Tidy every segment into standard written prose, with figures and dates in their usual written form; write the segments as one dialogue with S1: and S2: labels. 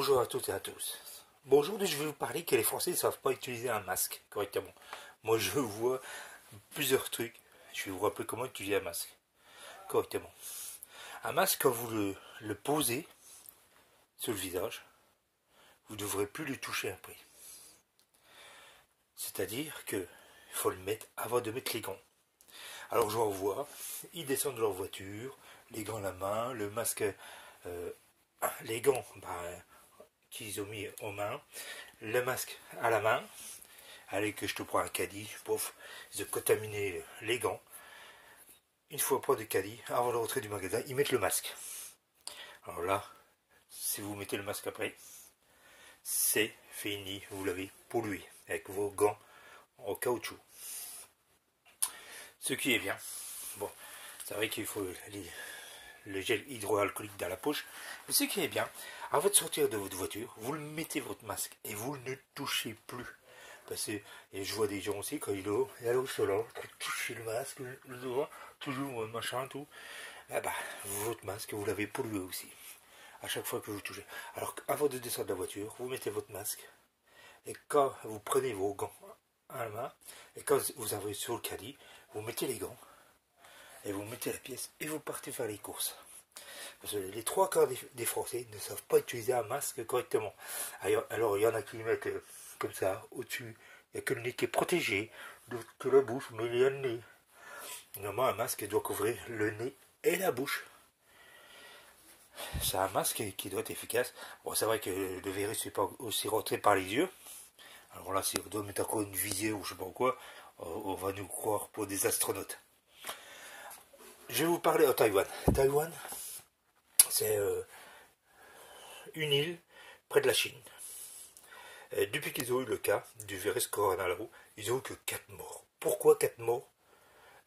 S1: Bonjour à toutes et à tous. Bon, aujourd'hui, je vais vous parler que les Français ne savent pas utiliser un masque correctement. Moi, je vois plusieurs trucs. Je vais vous rappeler comment utiliser un masque correctement. Un masque, quand vous le posez sur le visage, vous ne devrez plus le toucher après. C'est-à-dire que il faut le mettre avant de mettre les gants. Alors, je vois, ils descendent de leur voiture, les gants à la main, le masque, les gants, qu'ils ont mis aux mains, le masque à la main. Allez, que je te prends un caddie, pouf, ils ont contaminé les gants. Une fois pas de caddie, avant de rentrer du magasin, ils mettent le masque. Alors là, si vous mettez le masque après, c'est fini, vous l'avez pollué avec vos gants en caoutchouc. Ce qui est bien. Bon, c'est vrai qu'il faut le gel hydroalcoolique dans la poche. Mais ce qui est bien, avant de sortir de votre voiture, vous le mettez votre masque et vous ne touchez plus. Parce que et je vois des gens aussi quand ils l'ont, et alors je suis là, toucher le masque, le doigt, toujours machin, tout. Ah bah, votre masque, vous l'avez pollué aussi. À chaque fois que vous touchez. Alors avant de descendre de la voiture, vous mettez votre masque. Et quand vous prenez vos gants à la main, et quand vous arrivez sur le caddie, vous mettez les gants, et vous mettez la pièce, et vous partez faire les courses. Parce que les trois quarts des Français ne savent pas utiliser un masque correctement. Alors il y en a qui mettent comme ça, au-dessus. Il n'y a que le nez qui est protégé, d'autres que la bouche, mais il y a le nez. Normalement, un masque doit couvrir le nez et la bouche. C'est un masque qui doit être efficace. Bon, c'est vrai que le virus n'est pas aussi rentré par les yeux. Alors là, si on doit mettre encore une visée ou je sais pas quoi, on va nous croire pour des astronautes. Je vais vous parler de Taïwan. Taïwan, c'est une île près de la Chine. Depuis qu'ils ont eu le cas du virus corona là-haut, ils ont eu que 4 morts. Pourquoi 4 morts?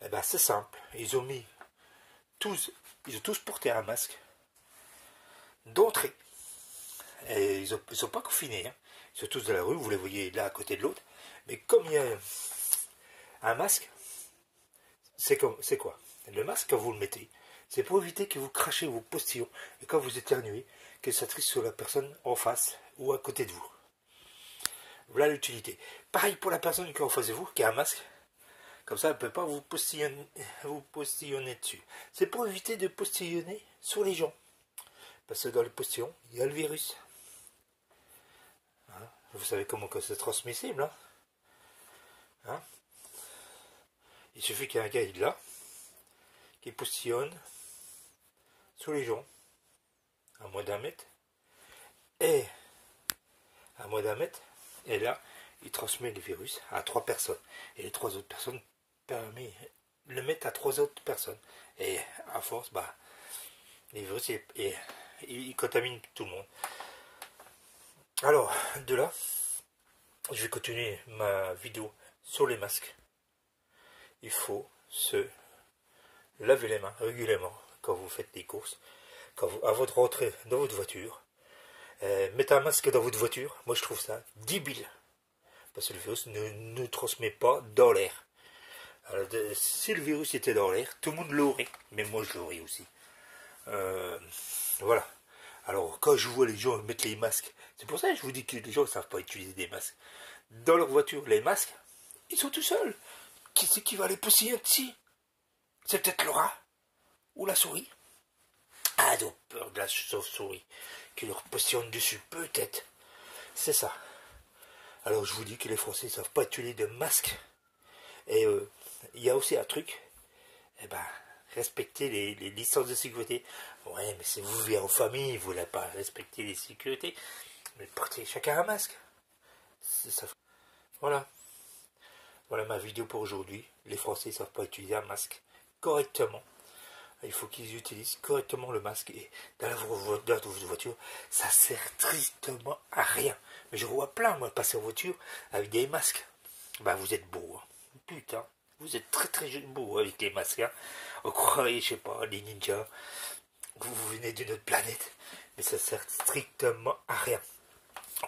S1: Eh ben, c'est simple. Ils ont tous porté un masque d'entrée. Et ils sont pas confinés. Hein. Ils sont tous dans la rue, vous les voyez l'un à côté de l'autre. Mais comme il y a un masque, c'est quoi? Le masque, quand vous le mettez, c'est pour éviter que vous crachez vos postillons et quand vous éternuez, que ça triste sur la personne en face ou à côté de vous. Voilà l'utilité. Pareil pour la personne qui est en face de vous, qui a un masque. Comme ça, elle ne peut pas vous postillonner dessus. C'est pour éviter de postillonner sur les gens. Parce que dans les postillons, il y a le virus. Hein? Vous savez comment c'est transmissible. Hein? Il suffit qu'il y ait un gars là, qui postillonne sur les gens, à moins d'un mètre. Et à moins d'un mètre, et là, il transmet le virus à 3 personnes. Et les 3 autres personnes le mettent à 3 autres personnes. Et à force, les virus, il contamine tout le monde. Alors, de là, je vais continuer ma vidéo sur les masques. Il faut se laver les mains régulièrement quand vous faites des courses. Avant de rentrer dans votre voiture, mettez un masque dans votre voiture. Moi, je trouve ça débile. Parce que le virus ne transmet pas dans l'air. Alors, si le virus était dans l'air, tout le monde l'aurait. Mais moi, je l'aurais aussi. Voilà. Alors, quand je vois les gens mettre les masques, c'est pour ça que je vous dis que les gens ne savent pas utiliser des masques. Dans leur voiture, les masques, ils sont tout seuls. Qui c'est qui va les postillonner dessus? C'est peut-être le rat ou la souris. Ah, ils ont peur de la chauve-souris qui leur postillonne dessus, peut-être. C'est ça. Alors, je vous dis que les Français ne savent pas utiliser de masques. Et il y a aussi un truc, respecter les licences de sécurité. Ouais, mais si vous vivez en famille, vous n'allez pas respecter les sécurités. Mais portez chacun un masque. Ça. Voilà. Voilà ma vidéo pour aujourd'hui. Les Français ne savent pas utiliser un masque correctement. Il faut qu'ils utilisent correctement le masque. Et dans votre voiture, ça sert tristement à rien. Mais je vois plein, moi, passer en voiture avec des masques. Vous êtes beaux. Hein. Putain, vous êtes très très beaux avec les masques. Hein. On croirait, je sais pas, les ninjas. Vous venez d'une autre planète. Mais ça sert strictement à rien.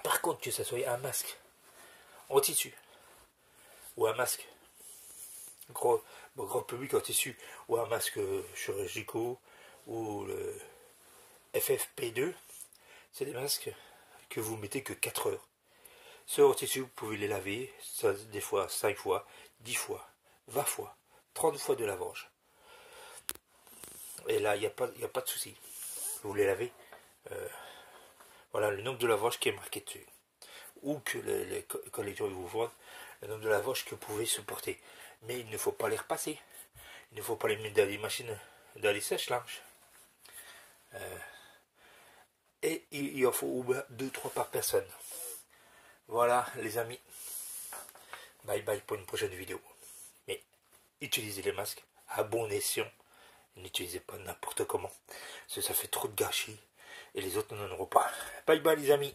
S1: Par contre, que ça soit un masque en tissu ou un masque grand public en tissu ou un masque chirurgicaux ou le FFP2, c'est des masques que vous mettez que 4 heures. Ce hors-tissu, vous pouvez les laver, ça, des fois 5 fois, 10 fois, 20 fois, 30 fois de lavage. Et là, il n'y a pas de souci. Vous les lavez. Voilà le nombre de lavages qui est marqué dessus. Ou que les collecteurs vous vendent, le nombre de lavages que vous pouvez supporter. Mais il ne faut pas les repasser. Il ne faut pas les mettre dans les machines, dans les sèche-linges. Et il en faut 2-3 par personne. Voilà les amis. Bye bye pour une prochaine vidéo. Mais utilisez les masques à bon escient. N'utilisez pas n'importe comment. Parce que ça fait trop de gâchis. Et les autres n'en auront pas. Bye bye les amis.